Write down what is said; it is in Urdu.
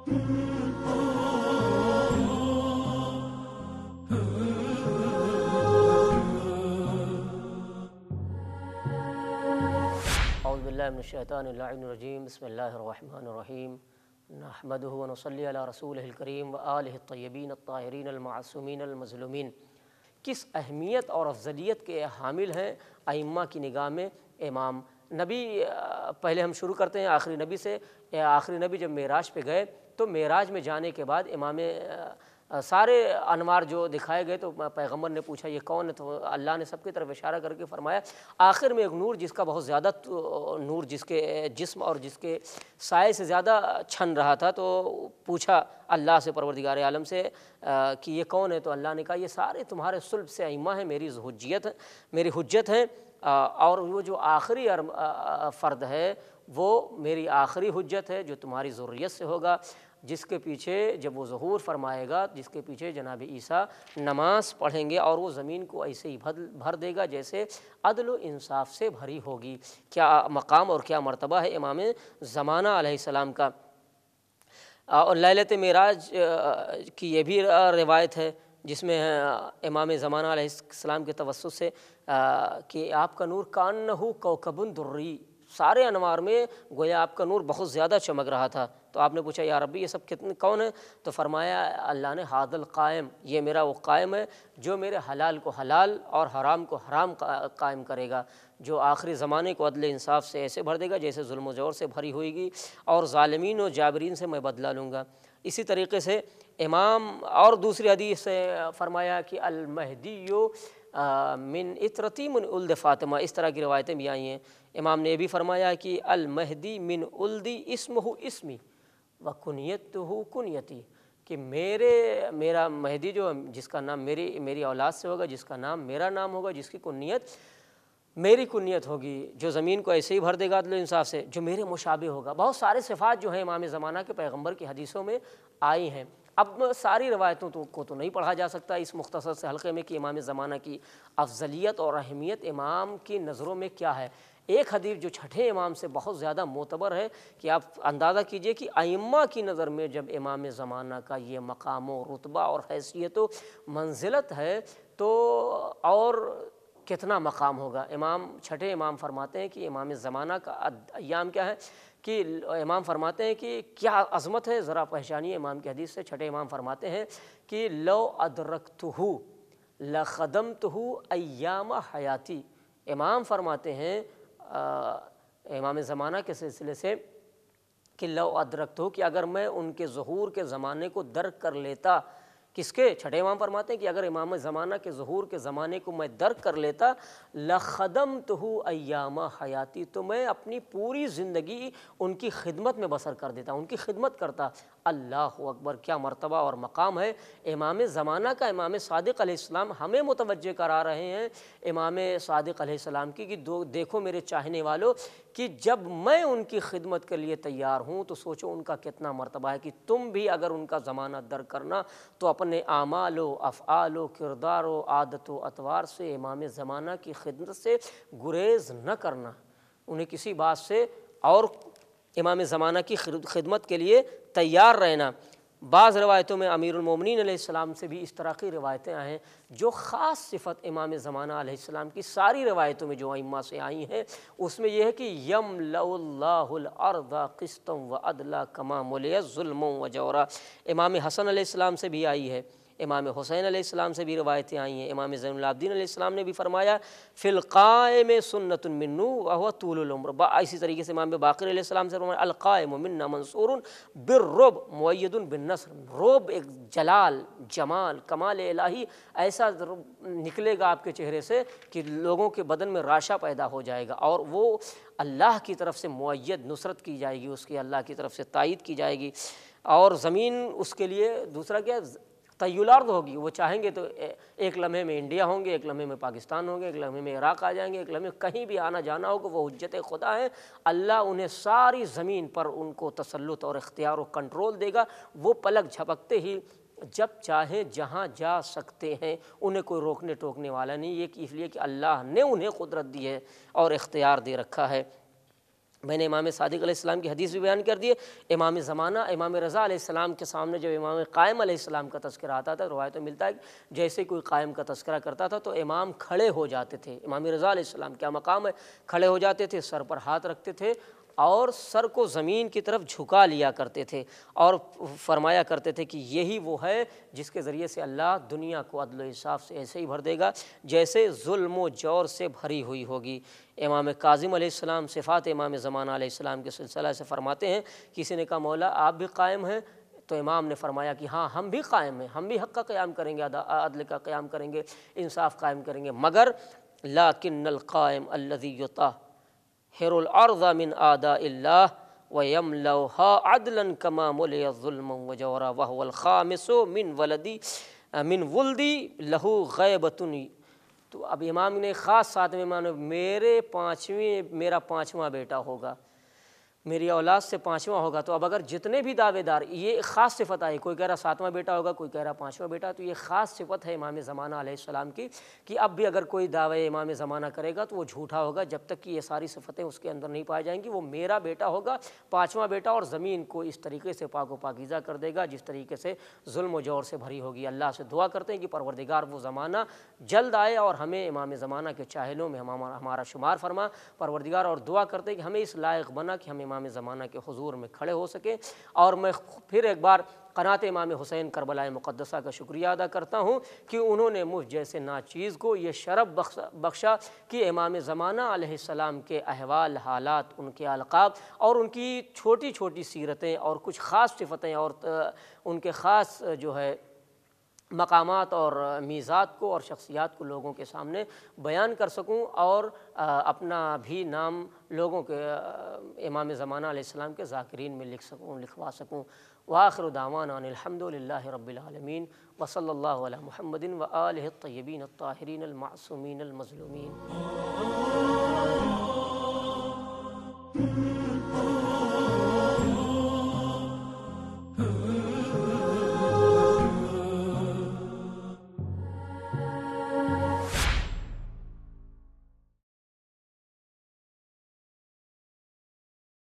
اعوذ باللہ من الشیطان اللعین الرجیم، بسم اللہ الرحمن الرحیم، نحمدہ ونصلی علی رسولہ الکریم وآلہ الطیبین الطاہرین المعصومین المظلومین۔ کس اہمیت اور افضلیت کے حامل ہیں ائمہ کی نگاہ میں امام نبی؟ پہلے ہم شروع کرتے ہیں آخری نبی سے۔ آخری نبی جب معراج پہ گئے تو معراج میں جانے کے بعد امام سارے انوار جو دکھائے گئے تو پیغمبر نے پوچھا یہ کون ہے، تو اللہ نے سب کی طرف اشارہ کر کے فرمایا آخر میں ایک نور جس کا بہت زیادہ نور جس کے جسم اور جس کے سائے سے زیادہ چھن رہا تھا، تو پوچھا اللہ سے، پروردگار عالم سے، کہ یہ کون ہے؟ تو اللہ نے کہا یہ سارے تمہارے صلب سے ائمہ ہیں، میری حجت ہیں، اور وہ جو آخری فرد ہے وہ میری آخری حجت ہے جو تمہاری ذریت سے ہوگا، جس کے پیچھے جب وہ ظہور فرمائے گا، جس کے پیچھے جناب عیسیٰ نماز پڑھیں گے اور وہ زمین کو ایسے ہی بھر دے گا جیسے عدل و انصاف سے بھری ہوگی۔ کیا مقام اور کیا مرتبہ ہے امام زمانہ علیہ السلام کا۔ اور لیلۃ معراج کی یہ بھی روایت ہے جس میں امام زمانہ علیہ السلام کے توسط سے کہ آپ کا نور کانہ کوکب دری، سارے انوار میں گویا آپ کا نور بہت زیادہ چمک رہا تھا۔ تو آپ نے پوچھا یا ربی یہ سب کتنے کون ہیں؟ تو فرمایا اللہ نے حاض القائم، یہ میرا وہ قائم ہے جو میرے حلال کو حلال اور حرام کو حرام قائم کرے گا، جو آخری زمانے کو عدل انصاف سے ایسے بھر دے گا جیسے ظلم و جور سے بھری ہوئے گی، اور ظالمین و جابرین سے میں بدلہ لوں گا۔ اسی طریقے سے امام اور دوسری حدیث سے فرمایا کہ المہدی من اطرتی من ولد فاطمہ، اس طرح کی روایتیں بھی آئی ہیں۔ امام نے یہ بھی فرمایا کہ المہدی من ولدی اسمہ اسمی وکنیتہ کنیتی، کہ میرا مہدی جو جس کا نام میری اولاد سے ہوگا، جس کا نام میرا نام ہوگا، جس کی کنیت میری کنیت ہوگی، جو زمین کو ایسے ہی بھر دے گا عدل و انصاف سے، جو میرے مشابہ ہوگا۔ بہت سارے صفات جو ہیں امام زمانہ کے پیغمبر کی حدیثوں میں آئی ہیں۔ اب ساری روایتوں کو تو نہیں پڑھا جا سکتا اس مختصر سے حلقے میں کہ امام زمانہ کی افضلیت اور اہمیت امام کی نظروں میں کیا ہے۔ ایک حدیث جو چھٹے امام سے بہت زیادہ معتبر ہے کہ آپ اندازہ کیجئے کہ ائمہ کی نظر میں جب امام زمانہ کا یہ مقام و رتبہ اور حیثیت و منزلت ہے تو اور کتنا مقام ہوگا۔ چھٹے امام فرماتے ہیں کہ امام زمانہ کا ایام کیا ہے، کہ امام فرماتے ہیں کہ کیا عظمت ہے، ذرا پہچانیے امام کی حدیث سے۔ چھٹے امام فرماتے ہیں کہ لو ادرکتہ لخدمتہ ایام حیاتی۔ امام فرماتے ہیں امام زمانہ کے سلسلے سے کہ لو ادرکتہ، کہ اگر میں ان کے ظہور کے زمانے کو درک کر لیتا، کس کے؟ چھٹے امام فرماتے ہیں کہ اگر امام زمانہ کے ظہور کے زمانے کو میں درک کر لیتا لخدمتہ ایام حیاتی، تو میں اپنی پوری زندگی ان کی خدمت میں بسر کر دیتا، ان کی خدمت کرتا۔ اللہ اکبر، کیا مرتبہ اور مقام ہے امام زمانہ کا۔ امام صادق علیہ السلام ہمیں متوجہ کرا رہے ہیں امام صادق علیہ السلام کی کہ دیکھو میرے چاہنے والوں کہ جب میں ان کی خدمت کے لیے تیار ہوں تو سوچو ان کا کتنا مرتبہ ہے، کہ تم بھی اگر ان کا زمانہ درک کرنا تو اپنے اعمال و افعال و کردار و عادت و اطوار سے امام زمانہ کی خدمت سے گریز نہ کرنا، انہیں کسی بات سے اور امام زمانہ کی خدمت کے لیے تیار رہنا۔ بعض روایتوں میں امیر المومنین علیہ السلام سے بھی اس طرح کی روایتیں آئیں ہیں جو خاص صفت امام زمانہ علیہ السلام کی ساری روایتوں میں جو ائمہ سے آئی ہیں اس میں یہ ہے کہ یملأ اللہ الارض قسطا وعدلا کما ملئ ظلم وجورا۔ امام حسن علیہ السلام سے بھی آئی ہے، امام حسین علیہ السلام سے بھی روایتیں آئی ہیں۔ امام زین العابدین علیہ السلام نے بھی فرمایا فی القائم سنت منہ وہو طول العمر۔ اسی طریقے سے امام باقر علیہ السلام سے فرمایا القائم منا منصور بالرعب مؤید بالنصر۔ رعب ایک جلال، جمال، کمال الہی ایسا نکلے گا آپ کے چہرے سے کہ لوگوں کے بدن میں راشا پیدا ہو جائے گا، اور وہ اللہ کی طرف سے مؤید نصرت کی جائے گی، اس کی اللہ کی طرف سے تائید کی جائے گی، اور زمین اس کے لیے دوسرا کیا طی الارض ہوگی۔ وہ چاہیں گے تو ایک لمحے میں انڈیا ہوں گے، ایک لمحے میں پاکستان ہوں گے، ایک لمحے میں عراق آ جائیں گے، ایک لمحے کہیں بھی آنا جانا ہوگا، وہ حجت خدا ہے۔ اللہ انہیں ساری زمین پر ان کو تسلط اور اختیار و کنٹرول دے گا، وہ پلک جھپکتے ہی جب چاہیں جہاں جا سکتے ہیں، انہیں کوئی روکنے ٹوکنے والا نہیں، یہ اس لیے کہ اللہ نے انہیں قدرت دی ہے اور اختیار دے رکھا ہے۔ میں نے امام صادق علیہ السلام کی حدیث بھی بیان کر دی ہے۔ امام زمانہ امام رضا علیہ السلام کے سامنے جب امام قائم علیہ السلام کا تذکرہ آتا تھا، روایت میں ملتا ہے کہ جیسے کوئی قائم کا تذکرہ کرتا تھا تو امام کھڑے ہو جاتے تھے۔ امام رضا علیہ السلام کیا مقام ہے، کھڑے ہو جاتے تھے، سر پر ہاتھ رکھتے تھے اور سر کو زمین کی طرف جھکا لیا کرتے تھے اور فرمایا کرتے تھے کہ یہی وہ ہے جس کے ذریعے سے اللہ دنیا کو عدل و انصاف سے ایسے ہی بھر دے گا جیسے ظلم و جور سے بھری ہوئی ہوگی۔ امام کاظم علیہ السلام صفات امام زمانہ علیہ السلام کے سلسلہ سے فرماتے ہیں، کسی نے کہا مولا آپ بھی قائم ہیں؟ تو امام نے فرمایا کہ ہاں ہم بھی قائم ہیں، ہم بھی حق کا قیام کریں گے، عدل کا قیام کریں گے، انصاف قائم کریں گے، مگر لکن القائم الذی یطہر الارض من اعداء اللہ ویملؤها عدلا کما ملئ ظلما وجورا وهو الخامس من ولدی لہ غیبۃ۔ تو اب امام نے خاص ساتھ میں مانو میرا پانچواں بیٹا ہوگا، میری اولاد سے پانچواں ہوگا۔ تو اب اگر جتنے بھی دعوے دار، یہ خاص صفت آئی، کوئی کہہ رہا ساتواں بیٹا ہوگا، کوئی کہہ رہا پانچواں بیٹا، تو یہ خاص صفت ہے امام زمانہ علیہ السلام کی کہ اب بھی اگر کوئی دعوے امام زمانہ کرے گا تو وہ جھوٹا ہوگا جب تک کہ یہ ساری صفتیں اس کے اندر نہیں پائی جائیں گی۔ وہ میرا بیٹا ہوگا، پانچواں بیٹا، اور زمین کو اس طریقے سے پاک و پاکیزہ کر دے گا جس طریقے سے ظلم و جور سے بھری ہوگی۔ اللہ سے دعا کرتے ہیں کہ پروردگار وہ زمانہ جلد آئے اور ہمیں امام زمانہ کے چاہلوں میں ہمارا شمار فرما پروردگار، اور دعا کرتے ہیں کہ ہمیں اس لائق بنا کہ ہم امام زمانہ کے حضور میں کھڑے ہو سکیں۔ اور میں پھر ایک بار قنات امام حسین کربلا مقدسہ کا شکریہ ادا کرتا ہوں کہ انہوں نے مجھ جیسے ناچیز کو یہ شرف بخشا کہ امام زمانہ علیہ السلام کے احوال، حالات، ان کے القاب اور ان کی چھوٹی چھوٹی سیرتیں اور کچھ خاص صفتیں اور ان کے خاص جو ہے مقامات اور میزات کو اور شخصیات کو لوگوں کے سامنے بیان کر سکوں اور اپنا بھی نام لوگوں کے امام زمانہ علیہ السلام کے ذاکرین میں لکھوا سکوں۔ وآخر دعوانا ان الحمد للہ رب العالمین وصلی اللہ علی محمد وآلہ الطیبین الطاہرین المعصومین المظلومین۔